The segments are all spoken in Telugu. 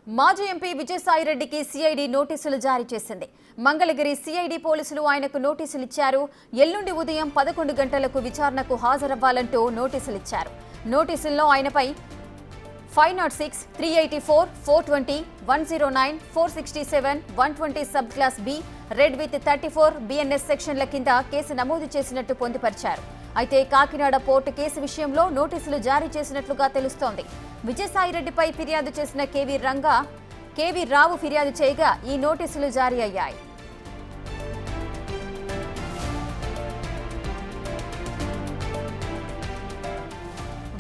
మాజీ ఎంపీ విజయసాయిరెడ్డికి సిఐడి నోటీసులు జారీ చేసింది. మంగళగిరి సిఐడి పోలీసులు ఆయనకు నోటీసులు ఇచ్చారు. ఎల్లుండి ఉదయం 11 గంటలకు విచారణకు హాజరవ్వాలంటూ నోటీసులు ఇచ్చారు. నోటీసుల్లో ఆయనపై 506, 384, 420, 109, 467, 120 sub class B, read with 34 BNS సెక్షన్ల కింద కేసు నమోదు చేసినట్టు పొందుపరిచారు. అయితే కాకినాడ పోర్టు కేసు విషయంలో నోటీసులు జారీ చేసినట్లుగా తెలుస్తోంది. విజయసాయిరెడ్డిపై ఫిర్యాదు చేసిన కేవీ రావు ఫిర్యాదు చేయగా ఈ నోటీసులు జారీ అయ్యాయి.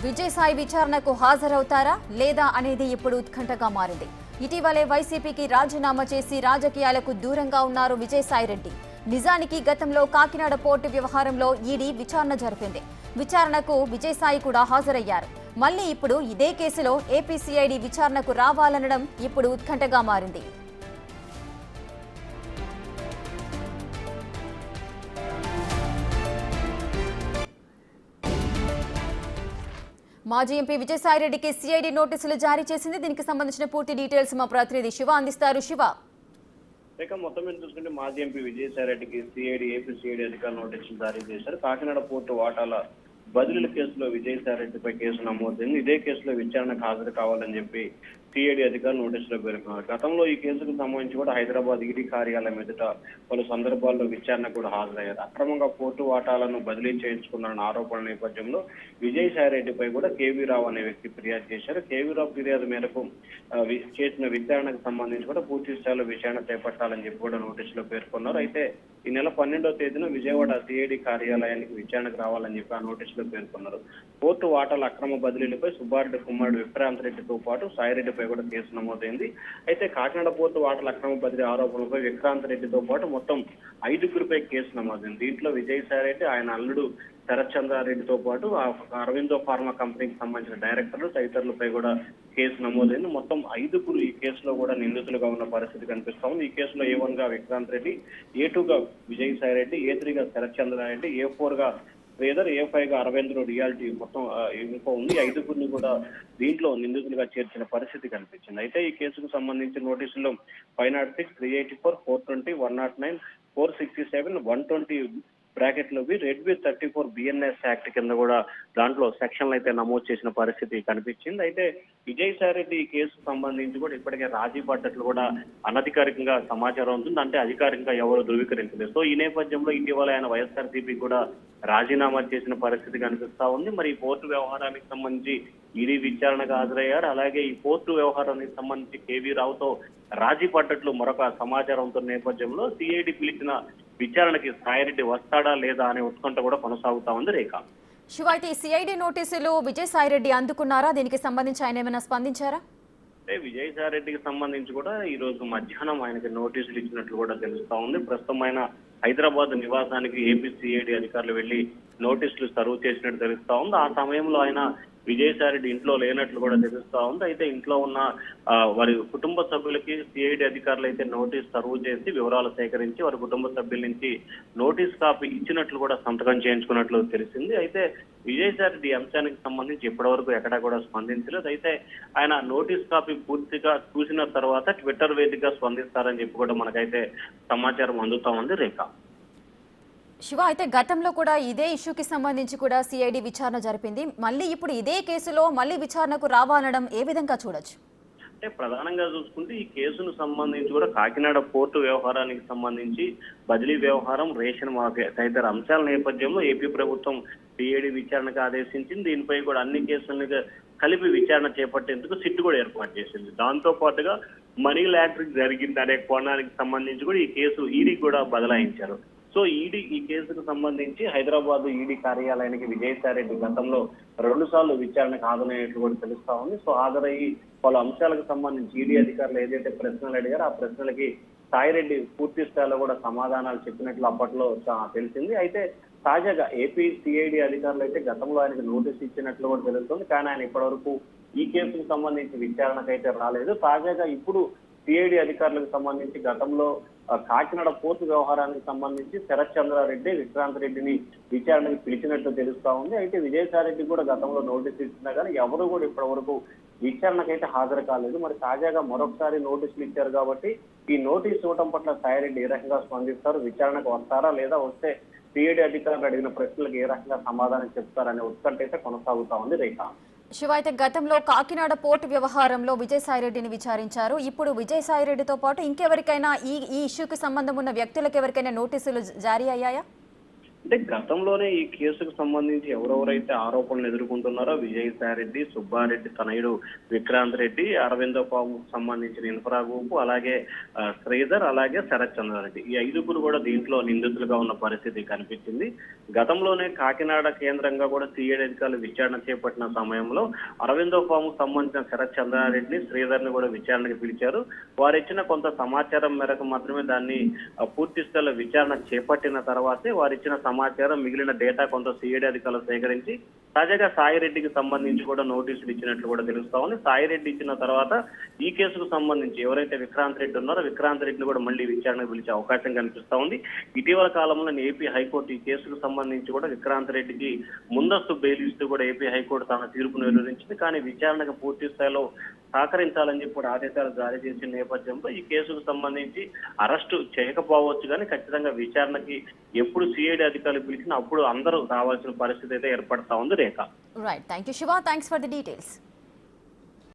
విజయసాయి విచారణకు హాజరవుతారా లేదా అనేది ఇప్పుడు ఉత్కంఠగా మారింది. ఇటీవలే వైసీపీకి రాజీనామా చేసి రాజకీయాలకు దూరంగా ఉన్నారు విజయసాయిరెడ్డి. నిజానికి గతంలో కాకినాడ పోర్టు వ్యవహారంలో ఈడీ విచారణ జరిపింది. విచారణకు విజయసాయి కూడా హాజరయ్యారు. మళ్లీ ఇప్పుడు ఇదే కేసులో ఏపీ సిఐడి విచారణకు రావాలనడం ఇప్పుడు ఉత్కంఠగా మారింది. మాజీ ఎంపీ విజయసాయిరెడ్డికి సిఐడి నోటీసులు జారీ చేసింది. దీనికి సంబంధించిన పూర్తి డీటెయిల్స్ మా ప్రతినిధి శివ అందిస్తారు. శివ, మొత్తం మీద చూసుకుంటే మాజీ ఎంపీ విజయసాయిరెడ్డికి ఏపీ సిఐడి అధికారులు నోటీసులు జారీ చేశారు. కాకినాడ పోర్టు వాటాల బదిలీల కేసులో విజయసాయిరెడ్డిపై కేసు నమోదైంది. ఇదే కేసులో విచారణకు హాజరు కావాలని చెప్పి సిఐడి అధికారులు నోటీసులో పేర్కొన్నారు. గతంలో ఈ కేసుకు సంబంధించి కూడా హైదరాబాద్ ఈడీ కార్యాలయం ఎదుట పలు సందర్భాల్లో విచారణ కూడా హాజరయ్యారు. అక్రమంగా పోర్టు వాటాలను బదిలీ చేయించుకున్న ఆరోపణల నేపథ్యంలో విజయసాయిరెడ్డిపై కూడా కేవీ రావు అనే వ్యక్తి ఫిర్యాదు చేశారు. కేవీ రావు ఫిర్యాదు మేరకు చేసిన విచారణకు సంబంధించి కూడా పూర్తి స్థాయిలో విచారణ చేపట్టాలని చెప్పి కూడా నోటీసులో పేర్కొన్నారు. అయితే ఈ నెల 12వ తేదీన విజయవాడ సిఐడి కార్యాలయానికి విచారణకు రావాలని చెప్పి ఆ నోటీసులో పేర్కొన్నారు. పోర్టు వాటాల అక్రమ బదిలీలపై సుబ్బారెడ్డి కుమారుడు విక్రాంత్ రెడ్డితో పాటు సాయిరెడ్డిపై కూడా కేసు నమోదైంది. అయితే కాకినాడ పోర్టు వాటాల అక్రమ బదిలీ ఆరోపణలపై విక్రాంత్ రెడ్డితో పాటు మొత్తం 5గురిపై కేసు నమోదైంది. దీంట్లో విజయసాయిరెడ్డి, ఆయన అల్లుడు శరత్ చంద్రారెడ్డితో పాటు అరవిందో ఫార్మా కంపెనీకి సంబంధించిన డైరెక్టర్లు తదితరులపై కూడా కేసు నమోదైంది. మొత్తం 5గురు ఈ కేసులో కూడా నిందితులుగా ఉన్న పరిస్థితి కనిపిస్తా ఉంది. ఈ కేసులో A1 గా విక్రాంత్ రెడ్డి, A2 గా విజయసాయిరెడ్డి, A3 గా శరత్ చంద్రారెడ్డి, A4 గా శ్రీధర్, A5 గా అరవింద్రు రియాలిటీ మొత్తం ఇంకో ఉంది. 5గురిని కూడా దీంట్లో నిందితులుగా చేర్చిన పరిస్థితి కనిపించింది. అయితే ఈ కేసుకు సంబంధించిన నోటీసుల్లో 506, 384, 420, 109, 467, 120 బ్రాకెట్లోవి రెడ్ విత్ 34 బిఎన్ఎస్ యాక్ట్ కింద కూడా దాంట్లో సెక్షన్లు అయితే నమోదు చేసిన పరిస్థితి కనిపించింది. అయితే విజయసాయిరెడ్డి ఈ కేసుకు సంబంధించి కూడా ఇప్పటికే రాజీ పడ్డట్లు కూడా అనధికారికంగా సమాచారం ఉంటుంది. అంటే అధికారికంగా ఎవరు ధృవీకరించలేదు. సో ఈ నేపథ్యంలో ఇటీవల ఆయన వైఎస్ఆర్సీపీ కూడా రాజీనామా చేసిన పరిస్థితి కనిపిస్తా ఉంది. మరి ఈ పోర్టు వ్యవహారానికి సంబంధించి ఈడీ విచారణకు హాజరయ్యారు. అలాగే ఈ పోర్టు వ్యవహారానికి సంబంధించి కేవీ రావుతో రాజీ పడ్డట్లు మరొక సమాచారంతో నేపథ్యంలో సిఐడి పిలిచిన విచారణకి సాయిరెడ్డి వస్తాడా లేదా అనే ఉత్కంఠ కూడా కొనసాగుతా ఉంది. రేఖ, శివ, అయితే సిఐడి నోటీసులు విజయసాయిరెడ్డి అందుకున్నారా? దీనికి సంబంధించి ఆయన ఏమైనా స్పందించారా? అంటే విజయసాయిరెడ్డికి సంబంధించి కూడా ఈ రోజు మధ్యాహ్నం ఆయనకి నోటీసులు ఇచ్చినట్లు కూడా తెలుస్తా ఉంది. ప్రస్తుతం ఆయన హైదరాబాద్ నివాసానికి ఏపీ సిఐడి అధికారులు వెళ్లి నోటీసులు సర్వ్ చేసినట్టు తెలుస్తా ఉంది. ఆ సమయంలో ఆయన విజయసాయిరెడ్డి ఇంట్లో లేనట్లు కూడా తెలుస్తా ఉంది. అయితే ఇంట్లో ఉన్న వారి కుటుంబ సభ్యులకి సిఐడి అధికారులు అయితే నోటీస్ సర్వ్ చేసి వివరాలు సేకరించి వారి కుటుంబ సభ్యుల నుంచి నోటీస్ కాపీ ఇచ్చినట్లు కూడా సంతకం చేయించుకున్నట్లు తెలిసింది. అయితే విజయసాయిరెడ్డి ఈ అంశానికి సంబంధించి ఇప్పటివరకు ఎక్కడా కూడా స్పందించలేదు. అయితే ఆయన నోటీస్ కాపీ పూర్తిగా చూసిన తర్వాత ట్విట్టర్ వేదికగా స్పందిస్తారని చెప్పి కూడా మనకైతే సమాచారం అందుతా ఉంది. రేఖ, శివ, అయితే గతంలో కూడా ఇదే ఇష్యూకి సంబంధించి కూడా సిఐడి విచారణ జరిపింది. మళ్ళీ ఇప్పుడు ఇదే కేసులో మళ్ళీ విచారణకు రావాలనడం ఏ విధంగా చూడొచ్చు? అంటే ప్రధానంగా చూసుకుంటే ఈ కేసును సంబంధించి కూడా కాకినాడ పోర్టు వ్యవహారానికి సంబంధించి బదిలీ వ్యవహారం, రేషన్ మాఫియా తదితర అంశాల నేపథ్యంలో ఏపీ ప్రభుత్వం సిఐడి విచారణకు ఆదేశించింది. దీనిపై కూడా అన్ని కేసులను కలిపి విచారణ చేపట్టేందుకు సిట్ కూడా ఏర్పాటు చేసింది. దాంతో పాటుగా మనీ లాండరింగ్ జరిగింది అనే కోణానికి సంబంధించి కూడా ఈ కేసు ఈడీ కూడా బదలాయించారు. సో ఈడీ ఈ కేసుకు సంబంధించి హైదరాబాద్ ఈడీ కార్యాలయానికి విజయసాయిరెడ్డి గతంలో 2 సార్లు విచారణకు హాజరైనట్లు కూడా తెలుస్తా ఉంది. సో హాజరయ్యి పలు అంశాలకు సంబంధించి ఈడీ అధికారులు ఏదైతే ప్రశ్నలు అడిగారో ఆ ప్రశ్నలకి సాయిరెడ్డి పూర్తి స్థాయిలో కూడా సమాధానాలు చెప్పినట్లు అప్పట్లో తెలిసింది. అయితే తాజాగా ఏపీ సిఐడి అధికారులు అయితే గతంలో ఆయనకు నోటీస్ ఇచ్చినట్లు కూడా తెలుస్తుంది. కానీ ఆయన ఇప్పటివరకు ఈ కేసుకు సంబంధించి విచారణకైతే రాలేదు. తాజాగా ఇప్పుడు సిఐడి అధికారులకు సంబంధించి గతంలో కాకినాడ పోర్టు వ్యవహారానికి సంబంధించి శరత్ చంద్రారెడ్డి, విక్రాంత్ రెడ్డిని విచారణకు పిలిచినట్లు తెలుస్తా ఉంది. అయితే విజయసాయిరెడ్డి కూడా గతంలో నోటీస్ ఇచ్చినా కానీ ఎవరు కూడా ఇప్పటి వరకు విచారణకైతే హాజరు కాలేదు. మరి తాజాగా మరొకసారి నోటీసులు ఇచ్చారు కాబట్టి ఈ నోటీసు ఇవ్వడం పట్ల సాయిరెడ్డి ఏ రకంగా స్పందిస్తారు, విచారణకు వస్తారా లేదా వస్తే సిఐడి అధికారులు అడిగిన ప్రశ్నలకు ఏ రకంగా సమాధానం చెప్తారనే ఉత్కంఠ అయితే కొనసాగుతా ఉంది రేఖ. శివ, అయితే గతంలో కాకినాడ పోర్టు వ్యవహారంలో విజయసాయిరెడ్డిని విచారించారు. ఇప్పుడు విజయసాయిరెడ్డితో పాటు ఇంకెవరికైనా ఈ ఇష్యూకి సంబంధం ఉన్న వ్యక్తులకు ఎవరికైనా నోటీసులు జారీ అయ్యాయా? అంటే గతంలోనే ఈ కేసుకు సంబంధించి ఎవరెవరైతే ఆరోపణలు ఎదుర్కొంటున్నారో విజయసాయిరెడ్డి, సుబ్బారెడ్డి తనయుడు విక్రాంత్ రెడ్డి, అరవిందో ఫామ్ సంబంధించిన ఇన్ఫ్రా గ్రూప్, అలాగే శ్రీధర్, అలాగే శరత్ చంద్రారెడ్డి, ఈ ఐదుగురు కూడా దీంట్లో నిందితులుగా ఉన్న పరిస్థితి కనిపించింది. గతంలోనే కాకినాడ కేంద్రంగా కూడా సిఐడి అధికారులు విచారణ చేపట్టిన సమయంలో అరవిందో ఫామ్ సంబంధించిన శరత్ చంద్రారెడ్డిని, శ్రీధర్ ని కూడా విచారణకు పిలిచారు. వారు ఇచ్చిన కొంత సమాచారం మేరకు మాత్రమే దాన్ని పూర్తి స్థాయిలో విచారణ చేపట్టిన తర్వాతే వారు ఇచ్చిన సమాచారం మిగిలిన డేటా కొంత సిఐడి అధికారులు సేకరించి తాజాగా సాయిరెడ్డికి సంబంధించి కూడా నోటీసులు ఇచ్చినట్లు కూడా తెలుస్తా ఉంది. సాయిరెడ్డి ఇచ్చిన తర్వాత ఈ కేసుకు సంబంధించి ఎవరైతే విక్రాంత్ రెడ్డి ఉన్నారో విక్రాంత్ రెడ్డిని కూడా మళ్ళీ విచారణకు పిలిచే అవకాశం కనిపిస్తా ఉంది. ఇటీవల కాలంలో ఏపీ హైకోర్టు ఈ కేసుకు సంబంధించి కూడా విక్రాంత్ రెడ్డికి ముందస్తు బెయిల్ ఇస్తూ కూడా ఏపీ హైకోర్టు తన తీర్పును వెలువరించింది. కానీ విచారణకు పూర్తి స్థాయిలో సహకరించాలని చెప్పి కూడా ఆదేశాలు జారీ చేసిన నేపథ్యంలో ఈ కేసుకు సంబంధించి అరెస్టు చేయకపోవచ్చు, కానీ ఖచ్చితంగా విచారణకి ఎప్పుడు సిఐడి అధికారులు పిలిచినా అప్పుడు అందరూ రావాల్సిన పరిస్థితి అయితే ఏర్పడతా ఉంది Rekha. Right, thank you Shiva, thanks for the details.